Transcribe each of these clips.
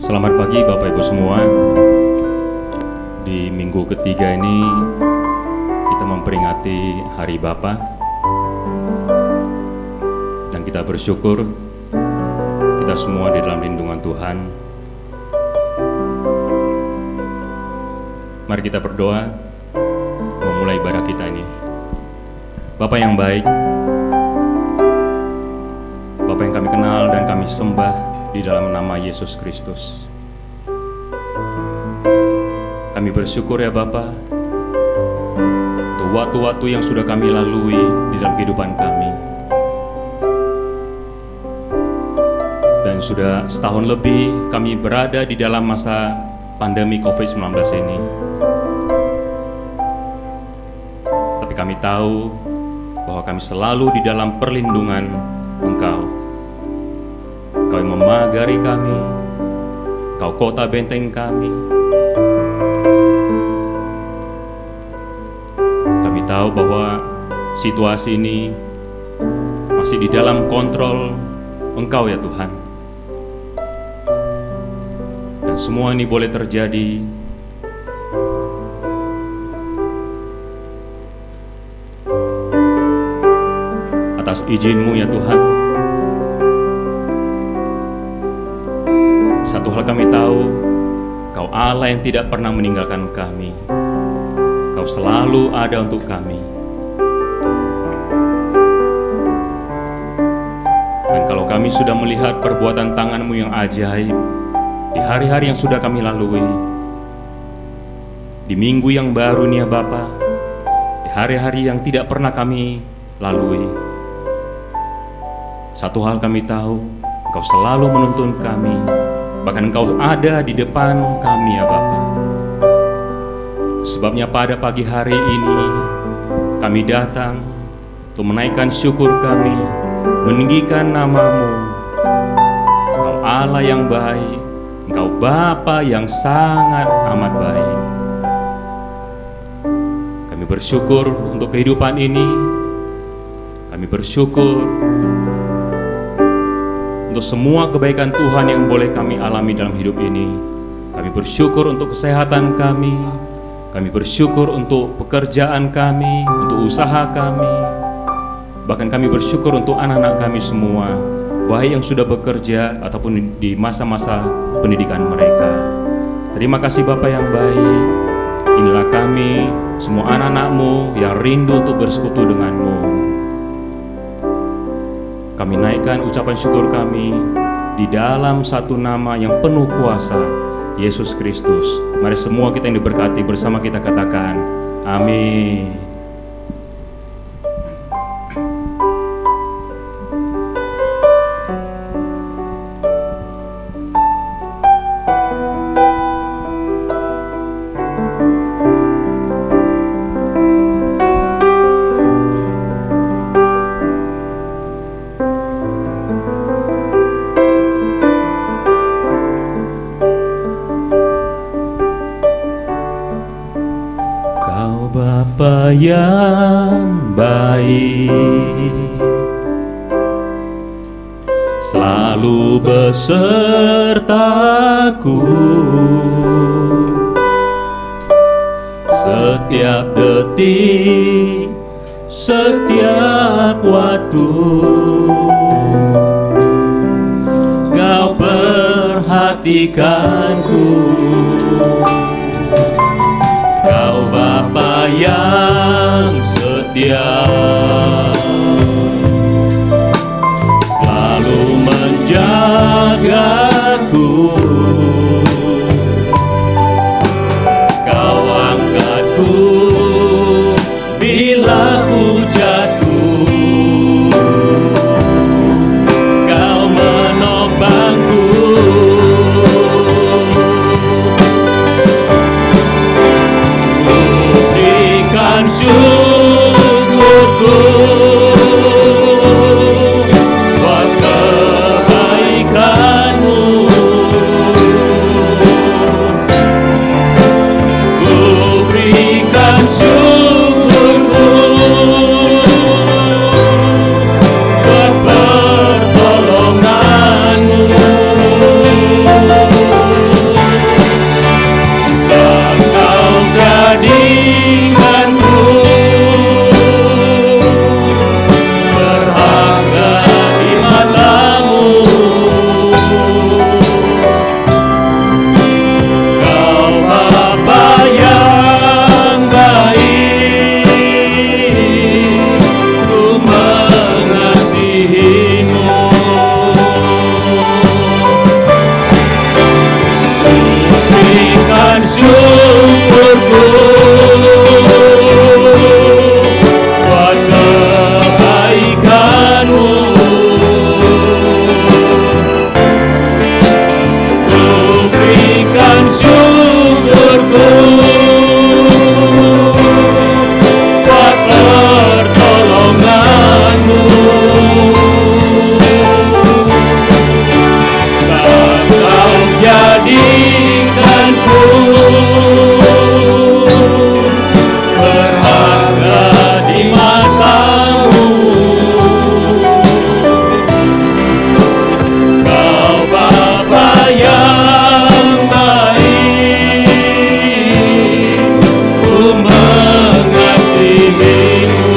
Selamat pagi Bapak Ibu semua. Di minggu ketiga ini kita memperingati Hari Bapa, dan kita bersyukur kita semua di dalam lindungan Tuhan. Mari kita berdoa memulai ibadah kita ini. Bapa yang baik, Bapa yang kami kenal dan kami sembah di dalam nama Yesus Kristus. Kami bersyukur ya Bapa, untuk waktu-waktu yang sudah kami lalui di dalam kehidupan kami. Dan sudah setahun lebih kami berada di dalam masa pandemi COVID-19 ini. Tapi kami tahu bahwa kami selalu di dalam perlindungan Engkau. Kau yang memagari kami, Kau kota benteng kami. Kami tahu bahwa situasi ini masih di dalam kontrol Engkau ya Tuhan. Dan semua ini boleh terjadi atas izin-Mu ya Tuhan. Satu hal kami tahu, Kau Allah yang tidak pernah meninggalkan kami. Kau selalu ada untuk kami. Dan kalau kami sudah melihat perbuatan tangan-Mu yang ajaib di hari-hari yang sudah kami lalui, di minggu yang baru nih ya Bapa, di hari-hari yang tidak pernah kami lalui, satu hal kami tahu, Kau selalu menuntun kami. Bahkan Engkau ada di depan kami ya Bapa. Sebabnya pada pagi hari ini kami datang untuk menaikkan syukur kami, meninggikan nama-Mu. Engkau Allah yang baik, Engkau Bapa yang sangat amat baik. Kami bersyukur untuk kehidupan ini. Kami bersyukur untuk semua kebaikan Tuhan yang boleh kami alami dalam hidup ini. Kami bersyukur untuk kesehatan kami. Kami bersyukur untuk pekerjaan kami, untuk usaha kami. Bahkan kami bersyukur untuk anak-anak kami semua, baik yang sudah bekerja ataupun di masa-masa pendidikan mereka. Terima kasih Bapa yang baik. Inilah kami, semua anak-anak-Mu yang rindu untuk bersekutu dengan-Mu. Kami naikkan ucapan syukur kami di dalam satu nama yang penuh kuasa, Yesus Kristus. Mari semua kita yang diberkati bersama kita katakan, amin. Bapa yang baik, selalu besertaku setiap detik, setiap waktu. Kau perhatikanku, Kau Bapa yang setia, selalu menjagaku. Kau angkatku bila ku jatuh. Kau menopangku. Syukurku buat kebaikan-Mu. Ku berikan syukurku buat pertolongan-Mu. Dan Kau jadikanku berharga di mata-Mu. Kau Bapa yang baik, ku mengasihi-Mu.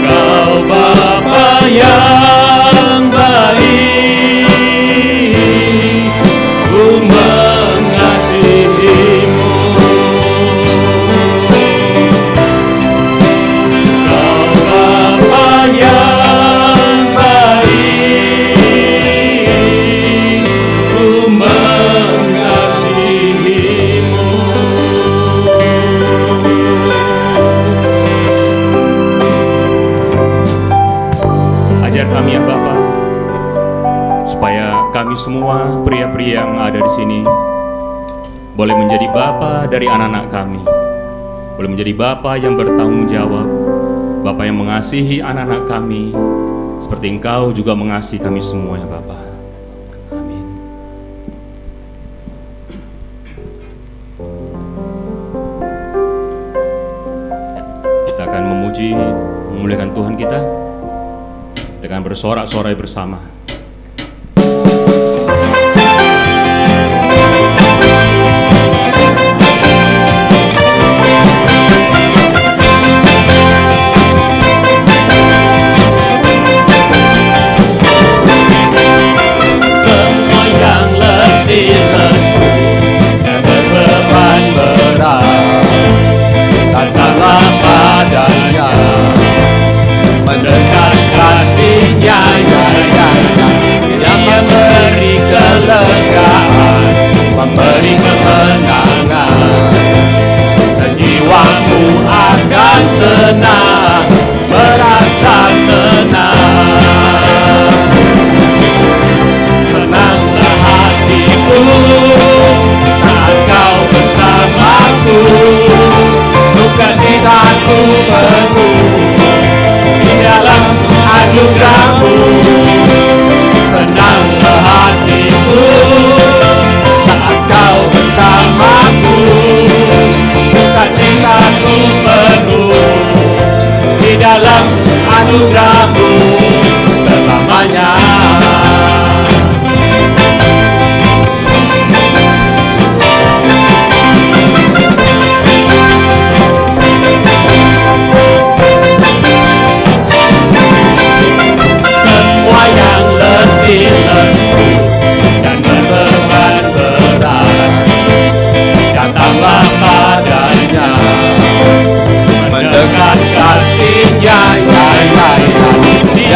Kau Bapa yang baik, ku mengasihi-Mu. Kau Bapa yang baik, ku mengasihi-Mu. Ajar kami ya Bapa, supaya kami semua pria-pria yang ada di sini boleh menjadi bapa dari anak-anak kami, boleh menjadi bapa yang bertanggung jawab, bapa yang mengasihi anak-anak kami seperti Engkau juga mengasihi kami semua ya Bapa. Amin. Kita akan memuji, memuliakan Tuhan kita. Kita akan bersorak-sorai bersama. Semua yang letih lesu dan berbeban berat, datanglah padanya, mendekat kasih-Nya, Dia memberi kelegaan, memberi kemenangan, dan jiwamu akan tenang, merasa tenang. Tenanglah hatiku, saat Kau bersamaku, sukacitaku penuh di dalam anugerah-Mu. Tenanglah hatiku, saat Kau bersamaku, sukacitaku penuh di dalam anugerah-Mu selamanya. Semua yang letih lesu dan berbeban berat, datanglah padanya, mendekat kasih-Nya, Dia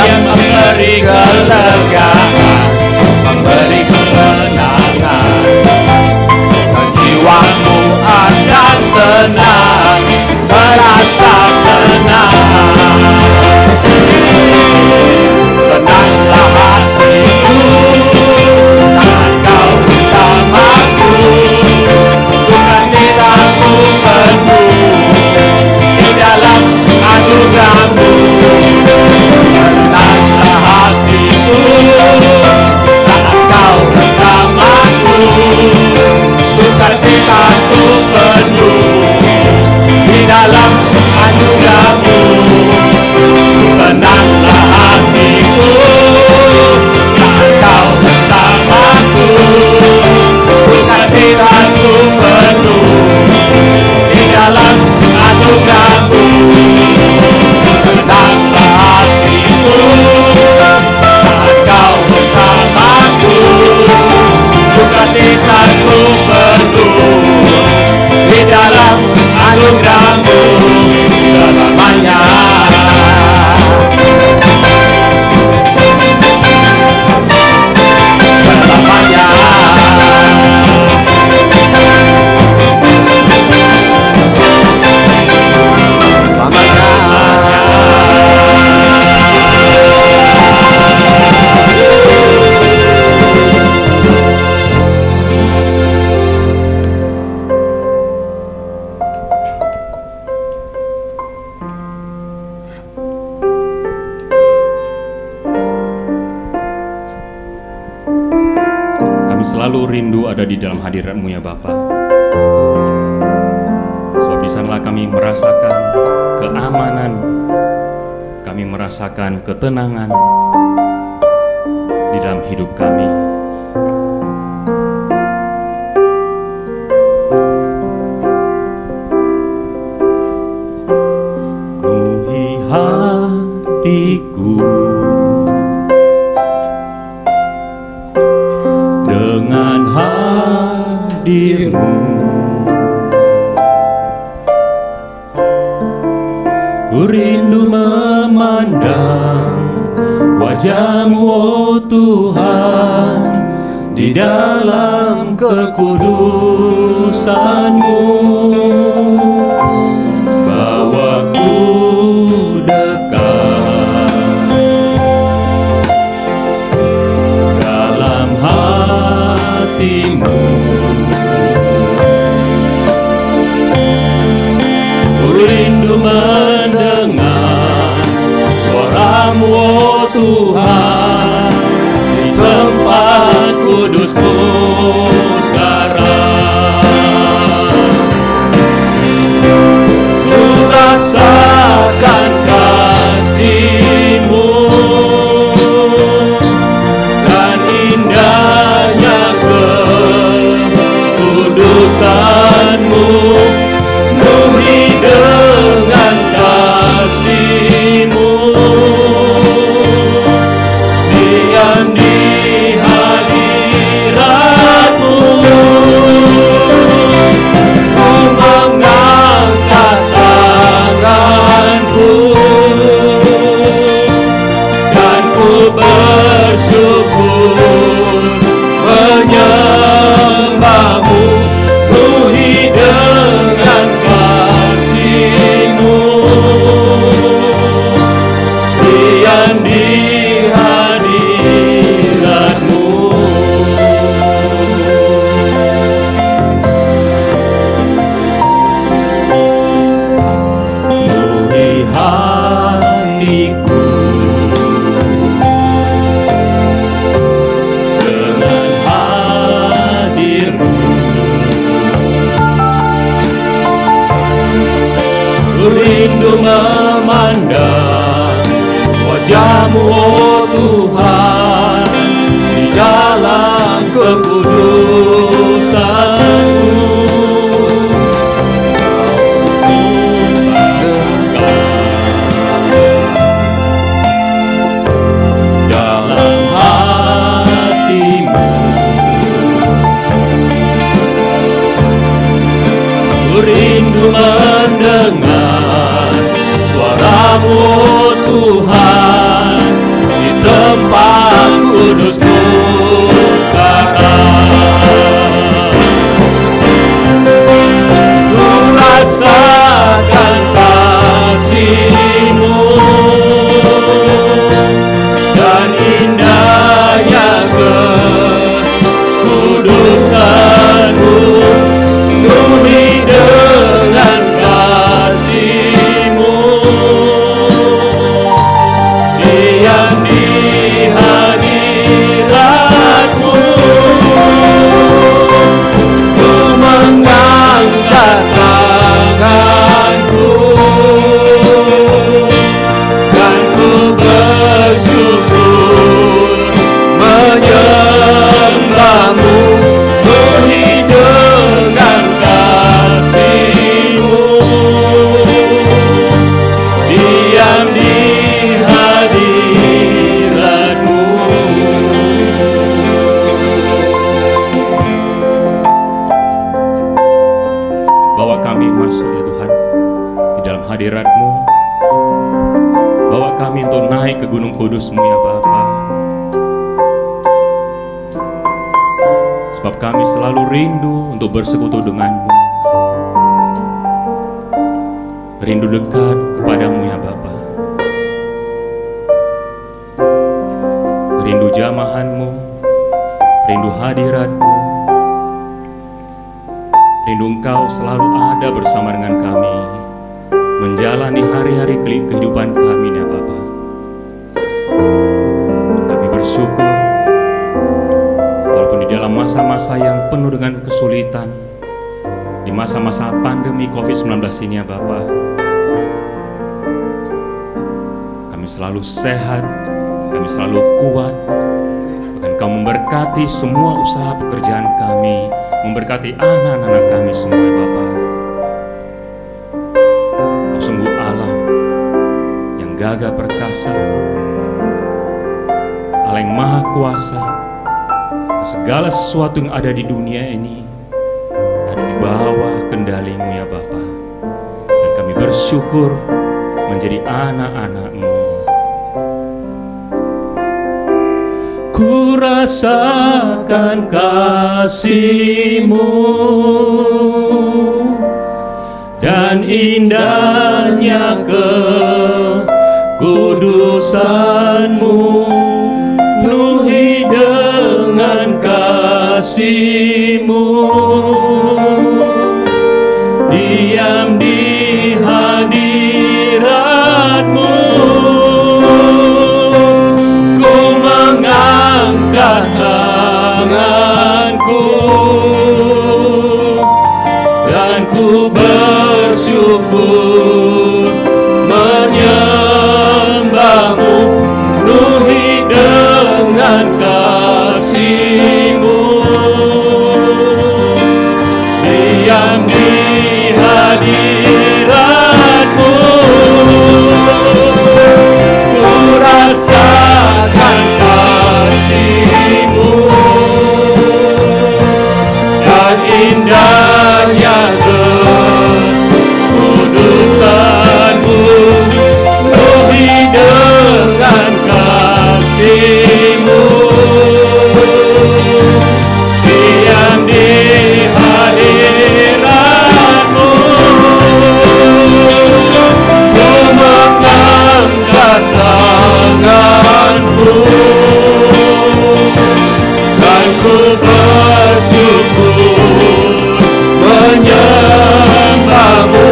selalu rindu ada di dalam hadirat-Mu ya Bapa. Sebab di sanalah kami merasakan keamanan, kami merasakan ketenangan di dalam hidup kami. Penuhi hatiku dengan hadir-Mu, ku rindu memandang wajah-Mu, oh Tuhan, di dalam kekudusan-Mu. Bawaku dekat dalam hati-Mu, ku rindu mendengar suara-Mu, oh Tuhan, di tempat kudus-Mu sekarang. Ku rasakan kasih-Mu dan indahnya kekudusan-Mu, penuhi dengan kasih-Mu, diam di hadirat-Mu. Ku mengangkat tanganku dan ku bersyukur menyembah-Mu, penuhi dengan kasih-Mu, diam di hadirat-Mu. Penuhi hatiku dengan hadir-Mu, ku rindu memandang wajah-Mu, oh Tuhan, di dalam kekudusan-Mu. Dalam hati-Mu, ku rindu mendengar suara-Mu, oh Tuhan, di tempat kudus-Mu sekarang. Ku rasakan kasih-Mu dan indahnya kekudusan-Mu, penuhi dengan kasih-Mu, diam di hadirat-Mu. Ku mengangkat tanganku dan ku bersyukur menyembah-Mu, penuhi dengan kasih-Mu, diam di hadirat-Mu. Bawa kami masuk ya Tuhan di dalam hadirat-Mu. Bawa kami untuk naik ke gunung kudus-Mu ya Bapa. Sebab kami selalu rindu untuk bersekutu dengan-Mu, rindu dekat kepadamu ya Bapa, rindu jamahan-Mu, rindu hadirat-Mu, rindu Engkau selalu ada bersama dengan kami, menjalani hari-hari kehidupan kami ya Bapa. Kami bersyukur walaupun di dalam masa masa-masa yang penuh dengan kesulitan, di masa-masa pandemi COVID-19 ini ya Bapa, kami selalu sehat, kami selalu kuat, bahkan Kau memberkati semua usaha pekerjaan kami, memberkati anak-anak kami semua ya Bapa. Kau sungguh Allah yang gagah perkasa, Allah yang maha kuasa. Segala sesuatu yang ada di dunia ini ada di bawah kendali-Mu ya Bapa. Dan kami bersyukur menjadi anak-anak-Mu. Ku rasakan kasih-Mu dan indahnya kekudusan-Mu, penuhi dengan kasih-Mu, diam di hadirat-Mu, ku mengangkat tanganku dan ku bersyukur menyembah-Mu, penuhi dengan kasih-Mu, diam di hadirat-Mu, ku rasakan kasih-Mu dan indahnya kekudusan-Mu, penuhi dengan kasih-Mu, diam di hadirat-Mu, ku mengangkat tanganku dan ku bersyukur menyembah-Mu,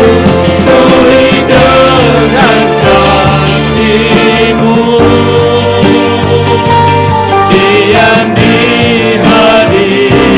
penuhi dengan kasih-Mu, diam di hadirat-Mu.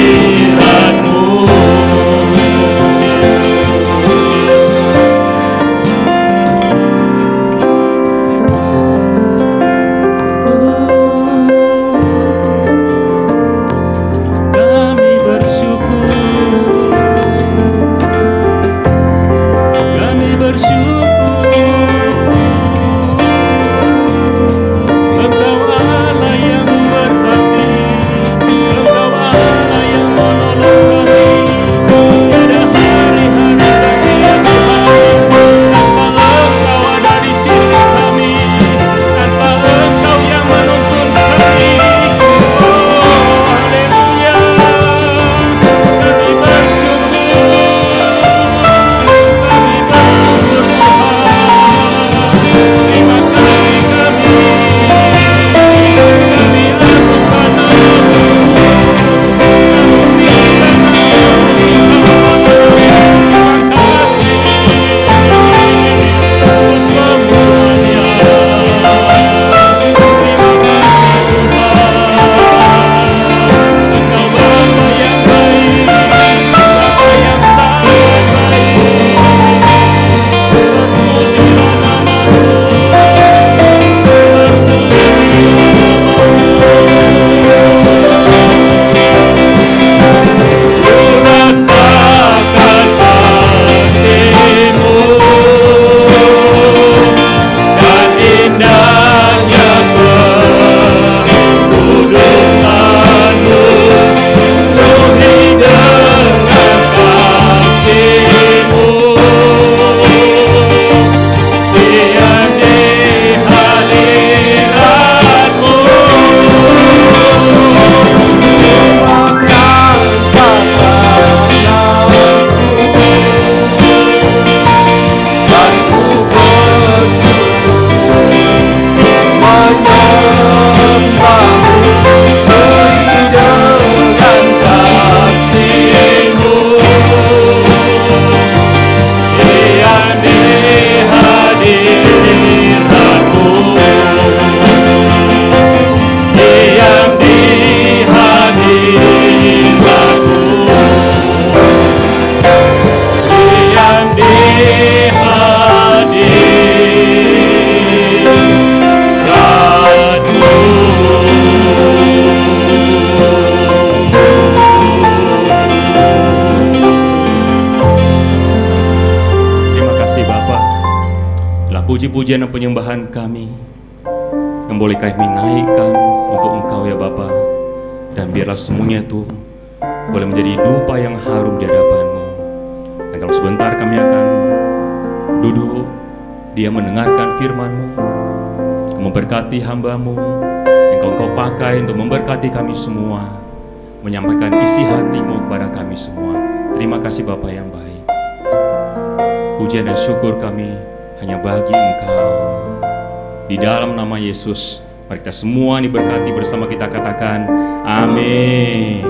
pujian dan penyembahan kami yang boleh kami naikkan untuk Engkau ya Bapa. Dan biarlah semuanya itu boleh menjadi dupa yang harum di hadapan-Mu. Dan kalau sebentar kami akan duduk, dia mendengarkan firman-Mu, memberkati hamba-Mu yang Kau pakai untuk memberkati kami semua, menyampaikan isi hati-Mu kepada kami semua. Terima kasih Bapa yang baik. Pujian dan syukur kami hanya bagi Engkau. Di dalam nama Yesus, mari kita semua diberkati bersama, kita katakan amin.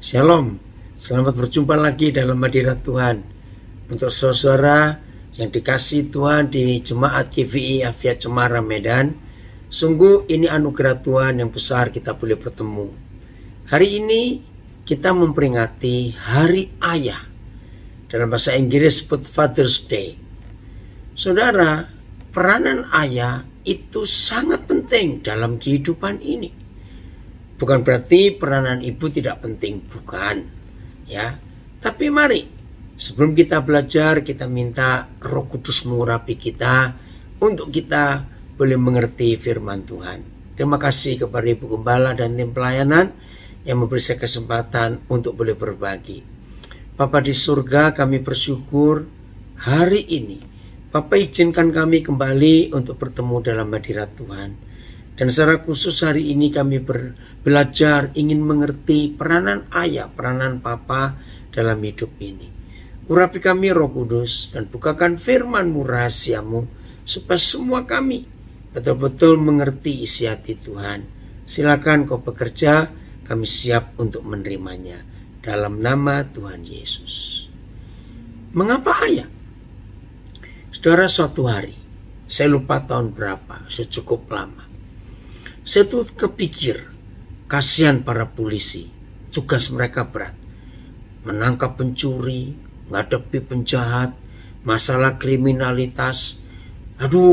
Shalom, selamat berjumpa lagi dalam hadirat Tuhan. Untuk saudara yang dikasihi Tuhan di Jemaat GVI Afia Cemara Medan, sungguh ini anugerah Tuhan yang besar kita boleh bertemu. Hari ini kita memperingati Hari Ayah. Dalam bahasa Inggris disebut Father's Day. Saudara, peranan ayah itu sangat penting dalam kehidupan ini. Bukan berarti peranan ibu tidak penting, bukan. Ya, tapi mari sebelum kita belajar, kita minta Roh Kudus mengurapi kita untuk kita boleh mengerti firman Tuhan. Terima kasih kepada Ibu Gembala dan tim pelayanan yang memberi saya kesempatan untuk boleh berbagi. Bapa di surga, kami bersyukur hari ini Bapa izinkan kami kembali untuk bertemu dalam hadirat Tuhan. Dan secara khusus hari ini kami belajar ingin mengerti peranan ayah, peranan papa dalam hidup ini. Urapi kami Roh Kudus dan bukakan firman-Mu, rahasia-Mu, supaya semua kami betul-betul mengerti isi hati Tuhan. Silakan Kau bekerja, kami siap untuk menerimanya. Dalam nama Tuhan Yesus. Mengapa ayah? Saudara, suatu hari, saya lupa tahun berapa, sudah cukup lama, saya tuh kepikir, kasihan para polisi, tugas mereka berat. Menangkap pencuri, menghadapi penjahat, masalah kriminalitas,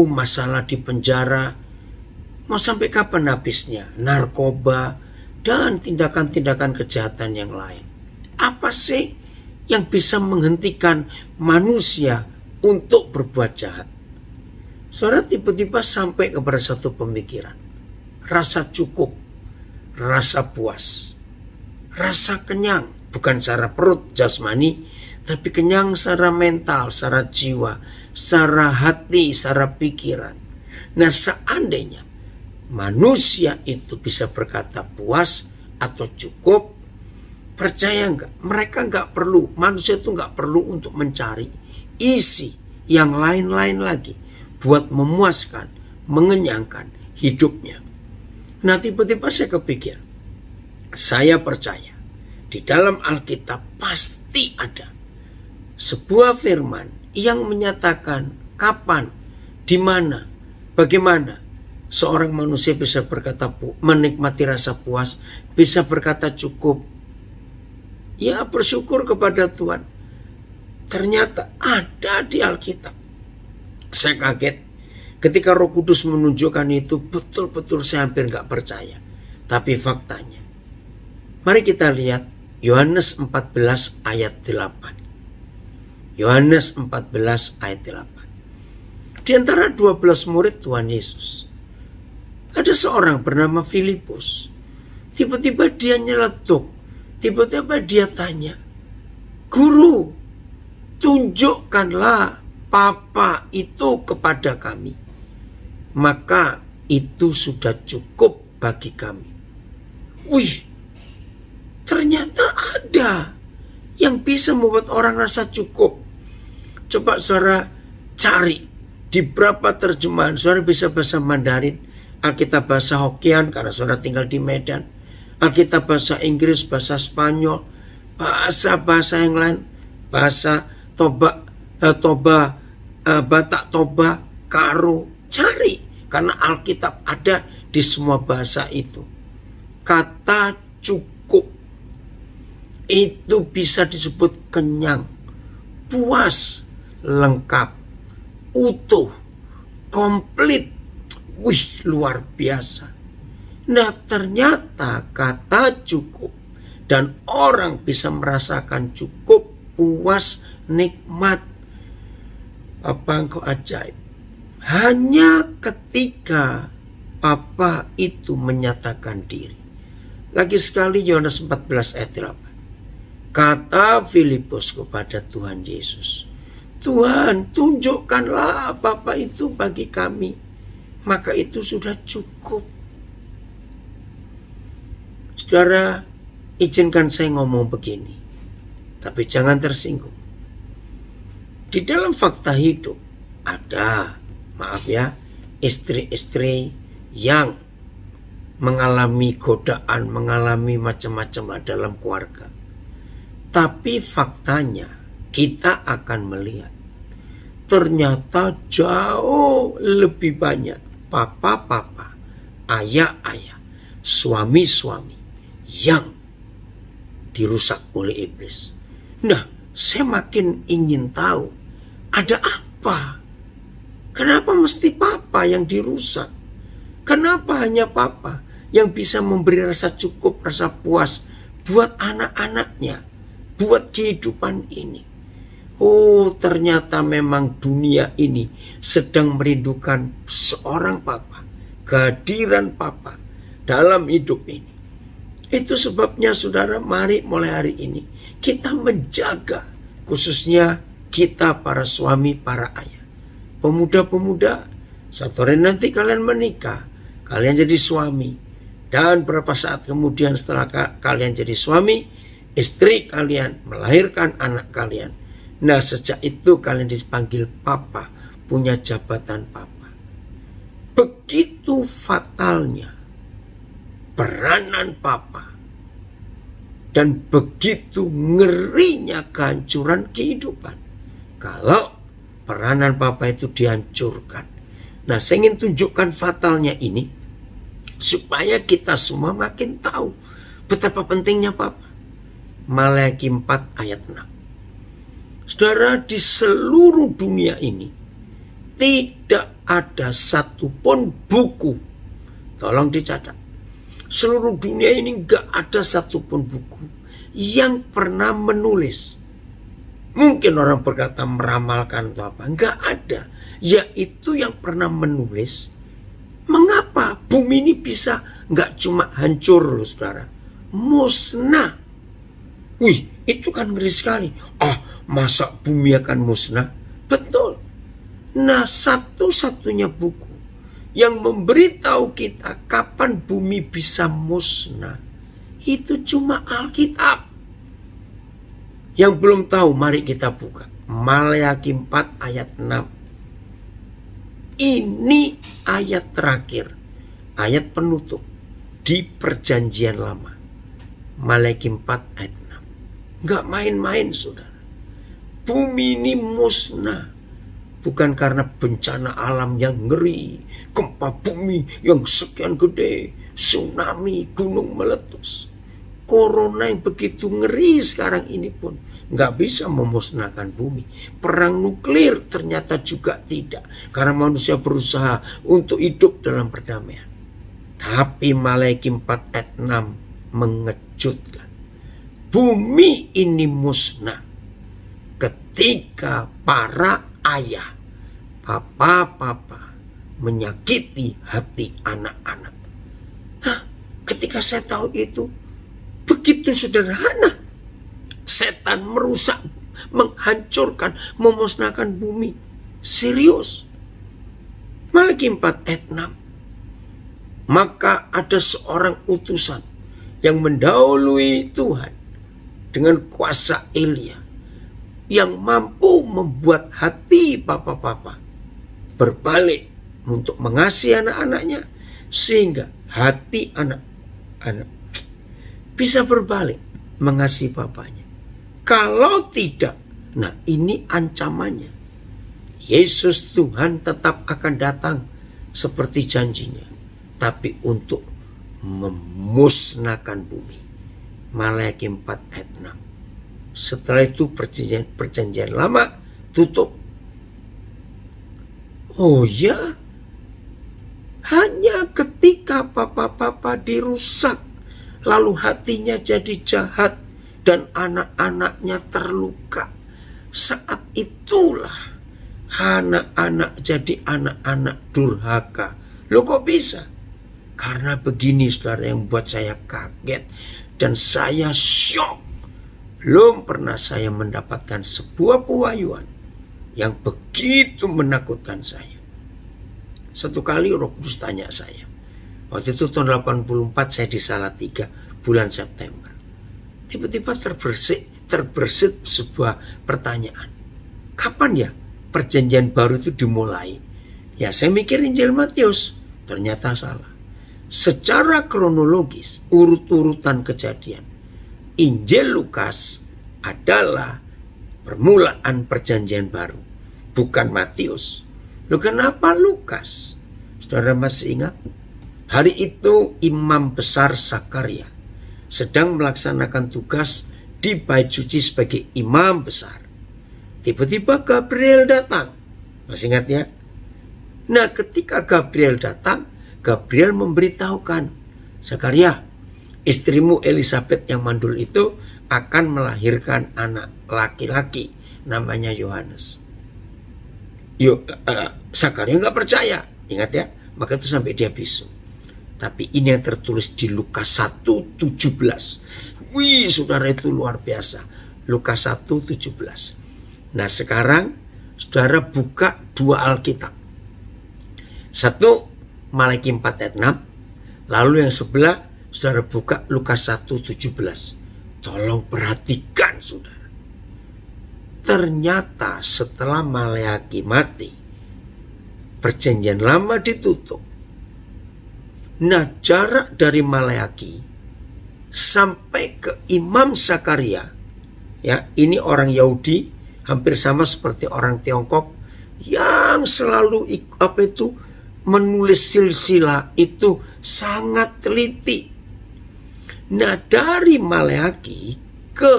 masalah di penjara. Mau sampai kapan habisnya? Narkoba, dan tindakan-tindakan kejahatan yang lain. Apa sih yang bisa menghentikan manusia untuk berbuat jahat? Saudara, tiba-tiba sampai kepada satu pemikiran. Rasa cukup, rasa puas, rasa kenyang. Bukan secara perut jasmani, tapi kenyang secara mental, secara jiwa, secara hati, secara pikiran. Nah, seandainya manusia itu bisa berkata puas atau cukup, percaya enggak? Mereka enggak perlu, manusia itu enggak perlu untuk mencari isi yang lain-lain lagi buat memuaskan, mengenyangkan hidupnya. Nah, tiba-tiba saya kepikir, saya percaya di dalam Alkitab pasti ada sebuah firman yang menyatakan kapan, di mana, bagaimana seorang manusia bisa berkata menikmati rasa puas, bisa berkata cukup. Ya, bersyukur kepada Tuhan. Ternyata ada di Alkitab. Saya kaget ketika Roh Kudus menunjukkan itu, betul-betul saya hampir gak percaya. Tapi faktanya, mari kita lihat Yohanes 14 ayat 8. Yohanes 14 ayat 8. Di antara 12 murid Tuhan Yesus, ada seorang bernama Filipus. Tiba-tiba dia nyeletuk. Tiba-tiba dia tanya, "Guru, tunjukkanlah Papa itu kepada kami, maka itu sudah cukup bagi kami." Wih, ternyata ada yang bisa membuat orang rasa cukup. Coba saudara cari di berapa terjemahan. Saudara bisa bahasa Mandarin, Alkitab bahasa Hokkien karena saudara tinggal di Medan, Alkitab bahasa Inggris, bahasa Spanyol, bahasa-bahasa yang lain, bahasa Batak Toba, Karo. Cari, karena Alkitab ada di semua bahasa itu. Kata cukup itu bisa disebut kenyang, puas, lengkap, utuh, komplit. Wih, luar biasa. Nah, ternyata kata cukup dan orang bisa merasakan cukup, puas, nikmat. Bapa, Engkau ajaib. Hanya ketika Bapa itu menyatakan diri. Lagi sekali Yohanes 14 ayat 8. Kata Filipus kepada Tuhan Yesus, Tuhan, tunjukkanlah Bapa itu bagi kami, maka itu sudah cukup. Saudara, izinkan saya ngomong begini, tapi jangan tersinggung. Di dalam fakta hidup ada, maaf ya, istri-istri yang mengalami godaan, mengalami macam-macam dalam keluarga. Tapi faktanya kita akan melihat ternyata jauh lebih banyak papa-papa, ayah-ayah, suami-suami yang dirusak oleh iblis. Nah, saya makin ingin tahu ada apa? Kenapa mesti papa yang dirusak? Kenapa hanya papa yang bisa memberi rasa cukup, rasa puas buat anak-anaknya, buat kehidupan ini? Oh, ternyata memang dunia ini sedang merindukan seorang papa, kehadiran papa dalam hidup ini. Itu sebabnya saudara, mari mulai hari ini kita menjaga, khususnya kita para suami, para ayah. Pemuda-pemuda, satu hari nanti kalian menikah, kalian jadi suami. Dan beberapa saat kemudian setelah kalian jadi suami, istri kalian melahirkan anak kalian. Nah, sejak itu kalian dipanggil papa, punya jabatan papa. Begitu fatalnya peranan papa, dan begitu ngerinya kehancuran kehidupan kalau peranan papa itu dihancurkan. Nah, saya ingin tunjukkan fatalnya ini supaya kita semua makin tahu betapa pentingnya papa. Maleakhi 4 ayat 6. Saudara, di seluruh dunia ini tidak ada satupun buku, tolong dicatat, seluruh dunia ini gak ada satupun buku yang pernah menulis. Mungkin orang berkata meramalkan atau apa, gak ada, yaitu yang pernah menulis mengapa bumi ini bisa gak cuma hancur loh saudara, musnah. Wih, itu kan ngeri sekali. Masa bumi akan musnah? Betul. Nah, satu-satunya buku yang memberitahu kita kapan bumi bisa musnah itu cuma Alkitab. Yang belum tahu, mari kita buka Maleakhi 4 ayat 6. Ini ayat terakhir, ayat penutup di perjanjian lama. Maleakhi 4 ayat 6. Gak main-main saudara. Bumi ini musnah bukan karena bencana alam yang ngeri, gempa bumi yang sekian gede, tsunami, gunung meletus. Corona yang begitu ngeri sekarang ini pun nggak bisa memusnahkan bumi. Perang nuklir ternyata juga tidak, karena manusia berusaha untuk hidup dalam perdamaian. Tapi Maleakhi 4 ayat 6 mengejutkan. Bumi ini musnah ketika para ayah, papa-papa menyakiti hati anak-anak. Ketika saya tahu itu, begitu sederhana. Setan merusak, menghancurkan, memusnahkan bumi. Serius. Maleakhi 4 ayat 6. Maka ada seorang utusan yang mendahului Tuhan dengan kuasa Elia, yang mampu membuat hati papa-papa berbalik untuk mengasihi anak-anaknya, sehingga hati anak-anak bisa berbalik mengasihi papanya. Kalau tidak, nah ini ancamannya. Yesus Tuhan tetap akan datang seperti janjinya, tapi untuk memusnahkan bumi. Maleakhi 4 ayat 6. Setelah itu perjanjian lama tutup. Oh ya, hanya ketika papa-papa dirusak lalu hatinya jadi jahat dan anak-anaknya terluka. Saat itulah anak-anak jadi anak-anak durhaka. Loh kok bisa? Karena begini saudara yang buat saya kaget dan saya syok. Belum pernah saya mendapatkan sebuah pewahyuan yang begitu menakutkan saya. Satu kali Roh Kudus tanya saya. Waktu itu tahun 84 saya di Salatiga bulan September. Tiba-tiba terbersit sebuah pertanyaan. Kapan ya perjanjian baru itu dimulai? Ya saya mikir Injil Matius. Ternyata salah. Secara kronologis, urut-urutan kejadian, Injil Lukas adalah permulaan perjanjian baru, bukan Matius. Loh kenapa Lukas? Saudara masih ingat? Hari itu Imam Besar Zakaria sedang melaksanakan tugas di Bait Suci sebagai Imam Besar. Tiba-tiba Gabriel datang. Masih ingat ya? Nah ketika Gabriel datang, Gabriel memberitahukan, Zakaria, istrimu Elisabeth yang mandul itu akan melahirkan anak laki-laki namanya Yohanes. Zakaria nggak percaya, ingat ya, maka itu sampai dia bisu. Tapi ini yang tertulis di Lukas 1:17. Wih, saudara itu luar biasa. Lukas 1:17. Nah sekarang saudara buka dua Alkitab. Satu Malaki 4 ayat 6. Lalu yang sebelah saudara buka Lukas 1:17. Tolong perhatikan saudara. Ternyata setelah Maleaki mati, perjanjian lama ditutup. Nah jarak dari Maleaki sampai ke Imam Zakaria, ya ini orang Yahudi hampir sama seperti orang Tiongkok yang selalu menulis silsilah itu sangat teliti. Nah dari Maleaki ke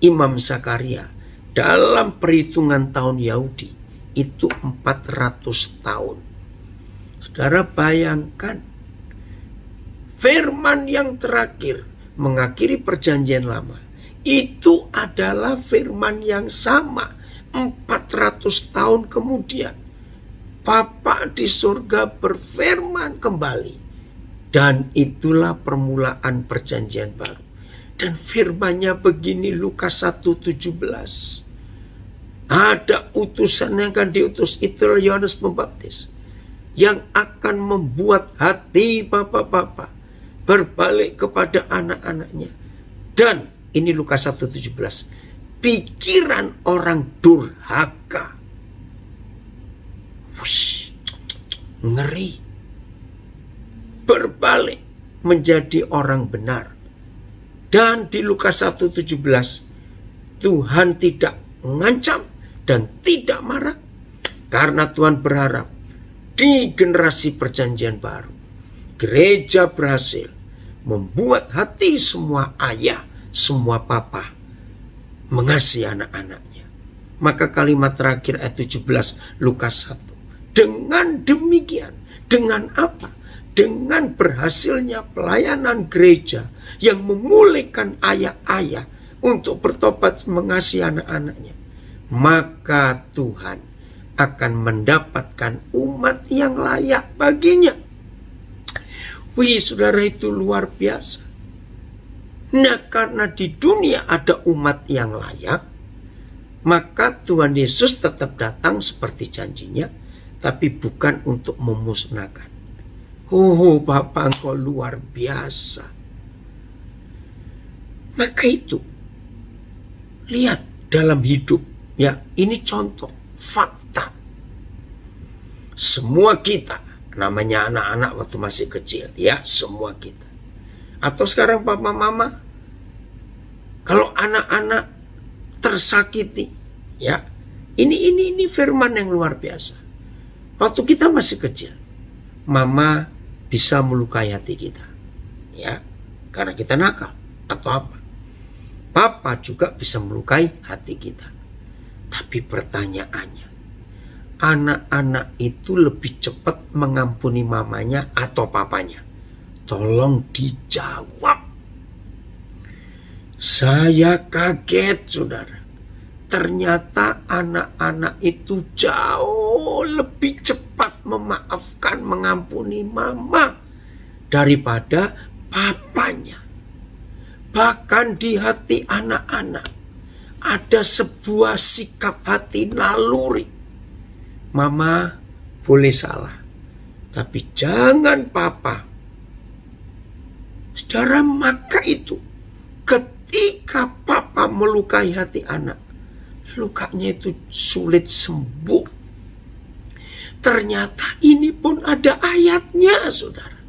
Imam Zakaria dalam perhitungan tahun Yahudi itu 400 tahun. Saudara bayangkan, firman yang terakhir mengakhiri perjanjian lama itu adalah firman yang sama 400 tahun kemudian. Bapa di surga berfirman kembali. Dan itulah permulaan perjanjian baru. Dan firmannya begini, Lukas 1:17. Ada utusan yang akan diutus, itulah Yohanes Pembaptis, yang akan membuat hati bapak-bapak berbalik kepada anak-anaknya. Dan ini Lukas 1:17. Pikiran orang durhaka. Wush, ngeri. Berbalik menjadi orang benar. Dan di Lukas 1:17 Tuhan tidak mengancam dan tidak marah, karena Tuhan berharap di generasi perjanjian baru gereja berhasil membuat hati semua ayah, semua papa mengasihi anak-anaknya. Maka kalimat terakhir ayat 17 Lukas 1. Dengan demikian, dengan apa? Dengan berhasilnya pelayanan gereja yang memulihkan ayah-ayah untuk bertobat mengasihi anak-anaknya, maka Tuhan akan mendapatkan umat yang layak baginya. Wih, saudara, itu luar biasa. Nah, karena di dunia ada umat yang layak, maka Tuhan Yesus tetap datang seperti janjinya, tapi bukan untuk memusnahkan. Oh, Bapak, engkau luar biasa. Maka itu, lihat dalam hidup, ya, ini contoh, fakta. Semua kita, namanya anak-anak waktu masih kecil, ya, semua kita. Atau sekarang papa mama, kalau anak-anak tersakiti, ya, ini firman yang luar biasa. Waktu kita masih kecil, mama bisa melukai hati kita, ya, karena kita nakal atau apa. Papa juga bisa melukai hati kita. Tapi pertanyaannya, anak-anak itu lebih cepat mengampuni mamanya atau papanya? Tolong dijawab. Saya kaget, saudara. Ternyata anak-anak itu jauh lebih cepat memaafkan, mengampuni mama daripada papanya. Bahkan di hati anak-anak ada sebuah sikap hati naluri. Mama boleh salah, tapi jangan papa. Saudara, maka itu ketika papa melukai hati anak, lukanya itu sulit sembuh. Ternyata ini pun ada ayatnya, saudara.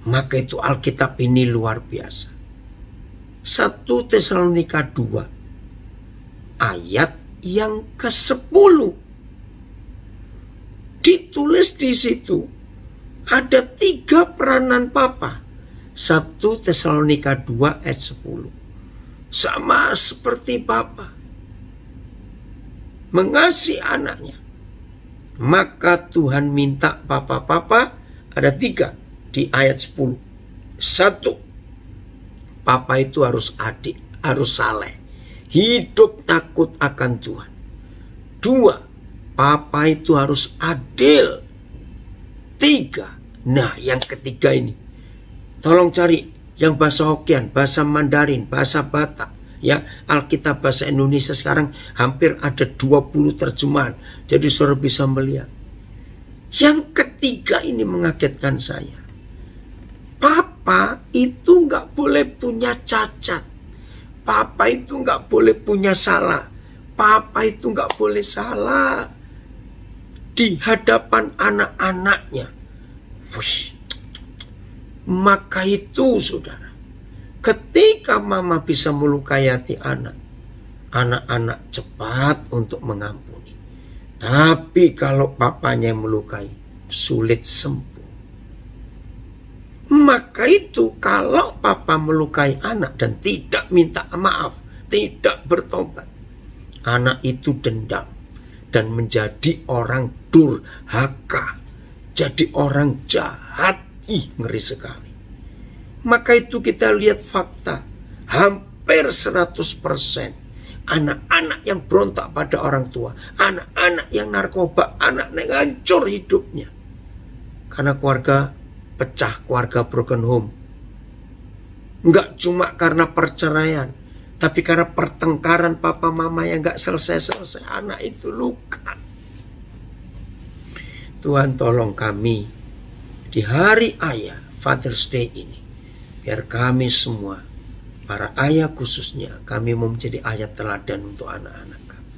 Maka itu Alkitab ini luar biasa. 1 Tesalonika 2 ayat yang ke-10. Ditulis di situ ada 3 peranan papa. 1 Tesalonika 2 ayat 10. Sama seperti papa mengasihi anaknya, maka Tuhan minta papa-papa ada 3 di ayat 10. 1, papa itu harus adik, harus saleh, hidup takut akan Tuhan. 2, papa itu harus adil. 3, nah yang ketiga ini, tolong cari yang bahasa Hokkien, bahasa Mandarin, bahasa Batak. Ya, Alkitab bahasa Indonesia sekarang hampir ada 20 terjemahan. Jadi saudara bisa melihat. Yang ketiga ini mengagetkan saya. Papa itu nggak boleh punya cacat. Papa itu nggak boleh punya salah. Papa itu nggak boleh salah di hadapan anak-anaknya. Wih. Maka itu, saudara, ketika mama bisa melukai hati anak, anak-anak cepat untuk mengampuni. Tapi kalau papanya yang melukai, sulit sembuh. Maka itu kalau papa melukai anak dan tidak minta maaf, tidak bertobat, anak itu dendam dan menjadi orang durhaka, jadi orang jahat. Ngeri sekali. Maka itu kita lihat fakta, hampir 100% anak-anak yang berontak pada orang tua, anak-anak yang narkoba, anak yang hancur hidupnya karena keluarga pecah, keluarga broken home. Enggak cuma karena perceraian, tapi karena pertengkaran papa mama yang enggak selesai-selesai, anak itu luka. Tuhan tolong kami di hari ayah, Father's Day ini, biar kami semua, para ayah khususnya, kami mau menjadi ayah teladan untuk anak-anak kami.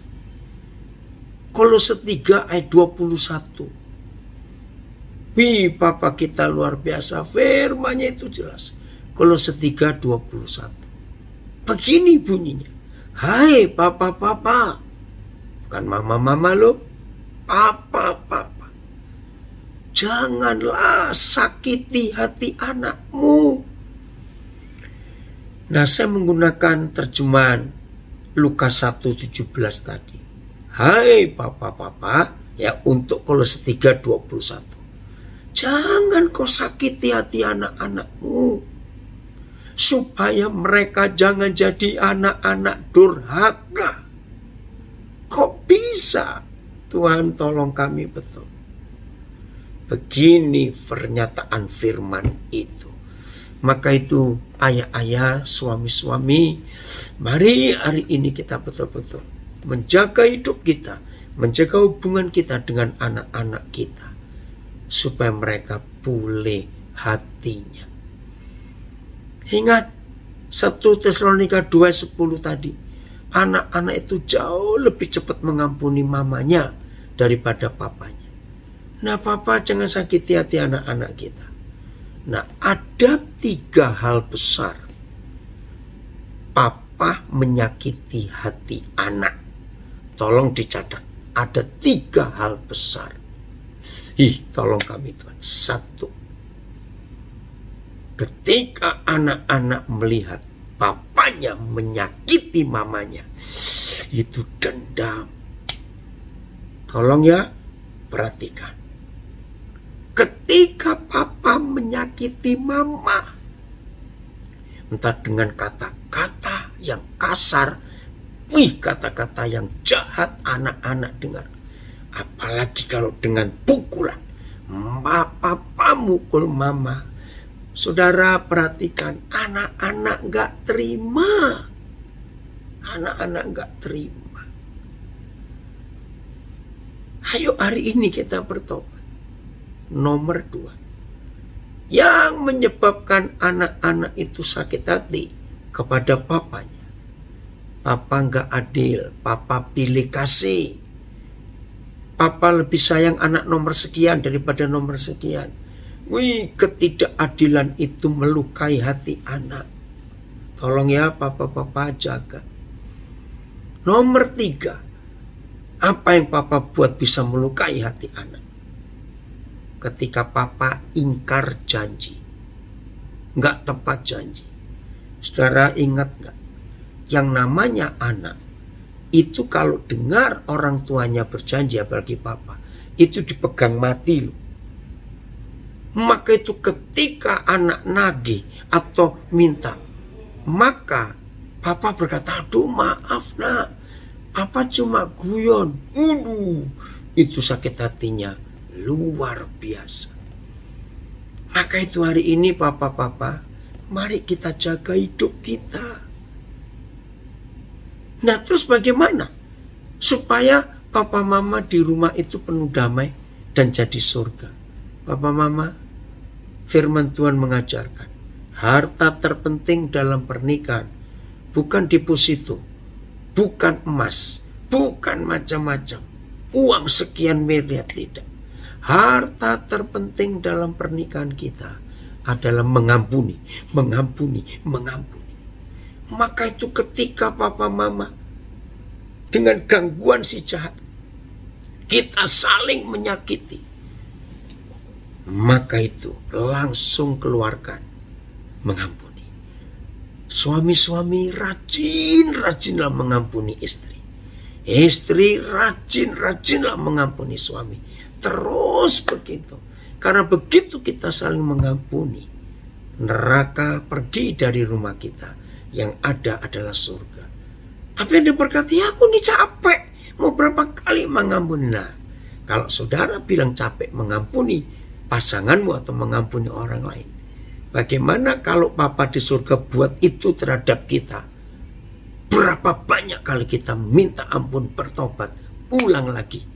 Kolose 3 ayat 21. Wih, papa kita luar biasa, firman-Nya itu jelas. Kolose 3 21. Begini bunyinya. Hai papa-papa, bukan mama-mama lo, papa-papa, janganlah sakiti hati anakmu. Nah, saya menggunakan terjemahan Lukas 1:17 tadi. Hai papa-papa, ya, untuk Kolose 3:21. Jangan kau sakiti hati anak-anakmu, supaya mereka jangan jadi anak-anak durhaka. Kok bisa? Tuhan tolong kami betul. Begini pernyataan firman itu. Maka itu ayah-ayah, suami-suami, mari hari ini kita betul-betul menjaga hidup kita, menjaga hubungan kita dengan anak-anak kita, supaya mereka pulih hatinya. Ingat 1 Tesalonika 2:10 tadi, anak-anak itu jauh lebih cepat mengampuni mamanya daripada papanya. Nah, papa jangan sakiti hati anak-anak kita. Nah, ada 3 hal besar papa menyakiti hati anak. Tolong dicatat, ada 3 hal besar. Tolong kami Tuhan. 1, ketika anak-anak melihat papanya menyakiti mamanya, itu dendam. Tolong ya, perhatikan. Ketika papa menyakiti mama, entah dengan kata-kata yang kasar, kata-kata yang jahat anak-anak dengar. Apalagi kalau dengan pukulan. Papa mukul mama. Saudara perhatikan, anak-anak gak terima. Anak-anak gak terima. Ayo hari ini kita bertobat. Nomor 2. Yang menyebabkan anak-anak itu sakit hati kepada papanya. Papa gak adil, papa pilih kasih. Papa lebih sayang anak nomor sekian daripada nomor sekian. Ketidakadilan itu melukai hati anak. Tolong ya papa jaga. Nomor 3. Apa yang papa buat bisa melukai hati anak? Ketika papa ingkar janji. Nggak tepat janji. Saudara ingat nggak? Yang namanya anak. Itu kalau dengar orang tuanya berjanji, apalagi papa. Itu dipegang mati loh. Maka itu ketika anak nagih atau minta, maka papa berkata, aduh maaf nak, papa cuma guyon. Itu sakit hatinya luar biasa. Maka itu hari ini papa, mari kita jaga hidup kita. Nah terus bagaimana supaya papa mama di rumah itu penuh damai dan jadi surga? Papa mama, firman Tuhan mengajarkan, harta terpenting dalam pernikahan bukan deposito, bukan emas, bukan macam-macam, uang sekian miliar, tidak. Harta terpenting dalam pernikahan kita adalah mengampuni. Maka itu ketika papa mama dengan gangguan si jahat, kita saling menyakiti, maka itu langsung keluarkan mengampuni. Suami-suami rajinlah mengampuni istri. Istri rajinlah mengampuni suami. Terus begitu. Karena begitu kita saling mengampuni, neraka pergi dari rumah kita. Yang ada adalah surga. Tapi yang berkata, ya aku nih capek, mau berapa kali mengampuni. Nah, kalau saudara bilang capek mengampuni pasanganmu atau mengampuni orang lain, bagaimana kalau papa di surga buat itu terhadap kita? Berapa banyak kali kita minta ampun, bertobat, ulang lagi.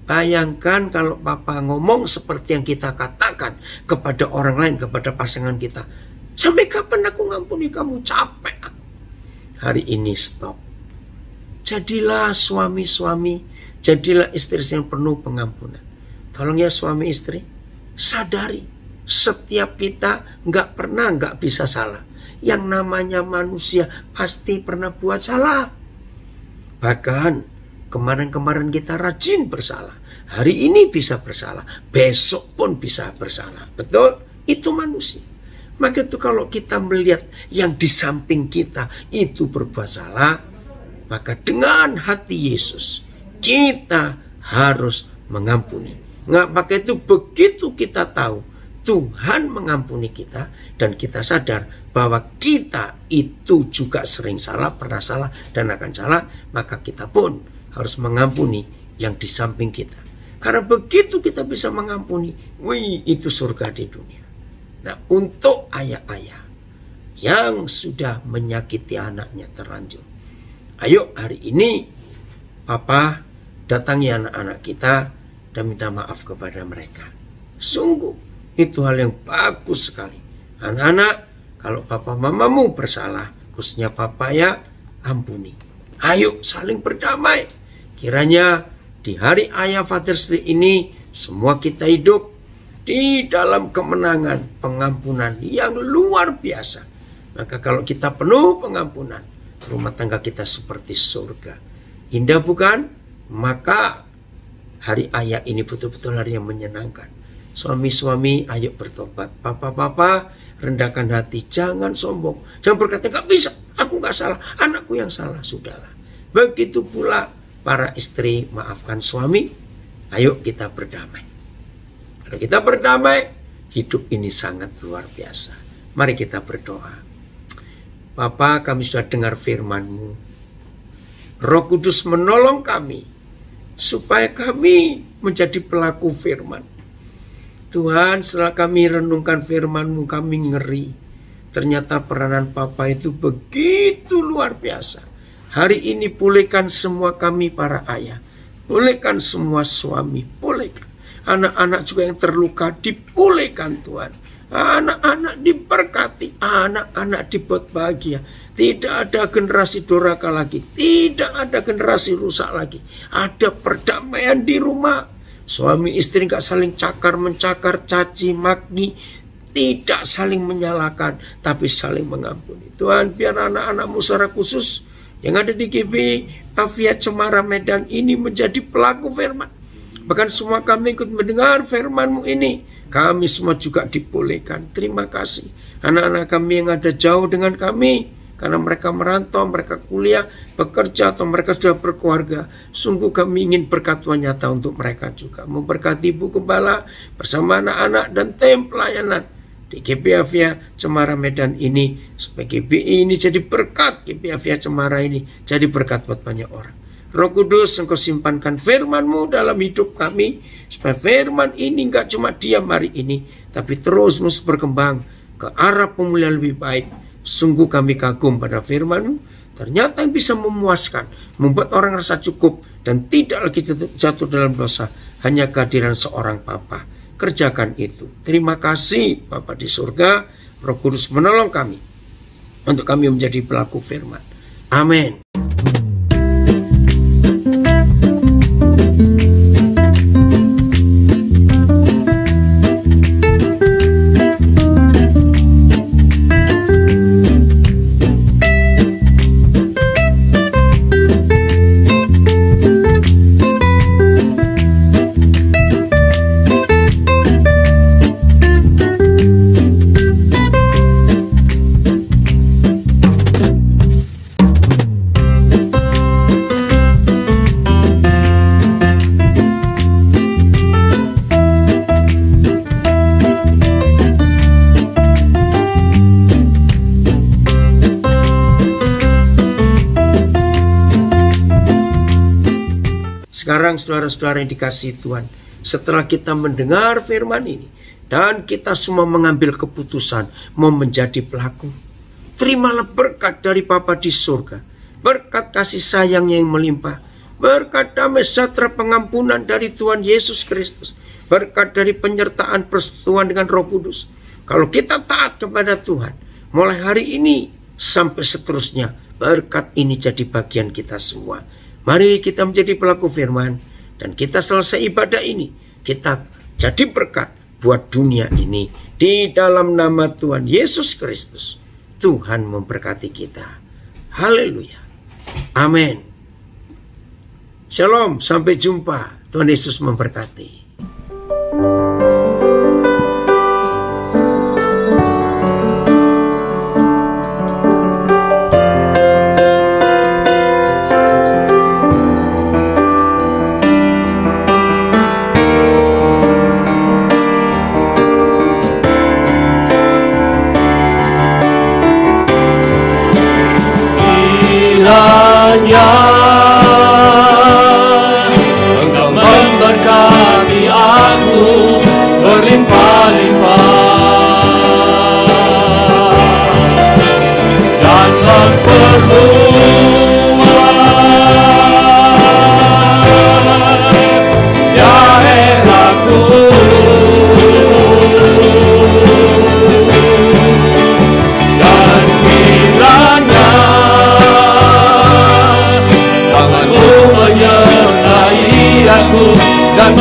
Bayangkan kalau papa ngomong seperti yang kita katakan kepada orang lain, kepada pasangan kita. Sampai kapan aku ngampuni kamu? Capek aku. Hari ini stop. Jadilah suami-suami, jadilah istri yang penuh pengampunan. Tolong ya suami istri, sadari setiap kita nggak bisa salah. Yang namanya manusia pasti pernah buat salah. Bahkan kemarin-kemarin kita rajin bersalah. Hari ini bisa bersalah, besok pun bisa bersalah. Betul? Itu manusia. Maka itu kalau kita melihat yang di samping kita itu berbuat salah, maka dengan hati Yesus kita harus mengampuni. Maka itu begitu kita tahu Tuhan mengampuni kita dan kita sadar bahwa kita itu juga sering salah, pernah salah dan akan salah, maka kita pun harus mengampuni yang di samping kita. Karena begitu kita bisa mengampuni, itu surga di dunia. Nah, untuk ayah-ayah yang sudah menyakiti anaknya terlanjur, ayo hari ini papa datangi anak-anak kita dan minta maaf kepada mereka. Sungguh itu hal yang bagus sekali. Anak-anak, kalau papa mamamu bersalah, khususnya papa ya, ampuni. Ayo saling berdamai. Kiranya di hari ayah Father's Day ini semua kita hidup di dalam kemenangan pengampunan yang luar biasa. Maka kalau kita penuh pengampunan, rumah tangga kita seperti surga. Indah bukan? Maka hari ayah ini betul-betul hari yang menyenangkan. Suami-suami ayo bertobat. Papa-papa rendahkan hati, jangan sombong. Jangan berkata gak bisa, aku gak salah, anakku yang salah. Sudahlah. Begitu pula para istri, maafkan suami. Ayo kita berdamai. Kalau kita berdamai, hidup ini sangat luar biasa. Mari kita berdoa. Bapa, kami sudah dengar firman-Mu. Roh Kudus menolong kami supaya kami menjadi pelaku firman. Tuhan, setelah kami renungkan firman-Mu, kami ngeri. Ternyata peranan Papa itu begitu luar biasa. Hari ini pulihkan semua kami para ayah. Pulihkan semua suami. Pulihkan. Anak-anak juga yang terluka dipulihkan Tuhan. Anak-anak diberkati, anak-anak dibuat bahagia. Tidak ada generasi durhaka lagi, tidak ada generasi rusak lagi. Ada perdamaian di rumah. Suami istri gak saling cakar-mencakar, caci maki, tidak saling menyalahkan, tapi saling mengampuni. Tuhan, biar anak-anak-Mu secara khusus yang ada di GBI Afia Cemara Medan ini menjadi pelaku firman. Bahkan semua kami ikut mendengar firman-Mu ini, kami semua juga dipulihkan. Terima kasih. Anak-anak kami yang ada jauh dengan kami, karena mereka merantau, mereka kuliah, bekerja, atau mereka sudah berkeluarga. Sungguh kami ingin berkat Tuhan nyata untuk mereka juga. Memberkati Ibu Gembala bersama anak-anak dan tim pelayanan di GBI Afia Cemara Medan ini. Supaya GBI ini jadi berkat, GBI Afia Cemara ini jadi berkat buat banyak orang. Roh Kudus, Engkau simpankan firman-Mu dalam hidup kami, supaya firman ini enggak cuma diam hari ini, tapi terus berkembang ke arah pemulihan lebih baik. Sungguh kami kagum pada firman-Mu, ternyata yang bisa memuaskan, membuat orang rasa cukup, dan tidak lagi jatuh dalam dosa, hanya kehadiran seorang Bapa. Kerjakan itu. Terima kasih Bapa di surga, Roh Kudus menolong kami, untuk kami menjadi pelaku firman. Amin. Sekarang saudara-saudara yang dikasihi Tuhan, setelah kita mendengar firman ini dan kita semua mengambil keputusan mau menjadi pelaku, terimalah berkat dari Bapa di surga, berkat kasih sayang yang melimpah, berkat damai sejahtera pengampunan dari Tuhan Yesus Kristus, berkat dari penyertaan persekutuan dengan Roh Kudus. Kalau kita taat kepada Tuhan, mulai hari ini sampai seterusnya, berkat ini jadi bagian kita semua. Mari kita menjadi pelaku firman, dan kita selesai ibadah ini, kita jadi berkat buat dunia ini. Di dalam nama Tuhan Yesus Kristus, Tuhan memberkati kita. Haleluya. Amin. Shalom, sampai jumpa. Tuhan Yesus memberkati. Engkau memberkati aku berlimpah-limpah dan memperluas daerahku, dan kiranya tangan-Mu menyertai aku dan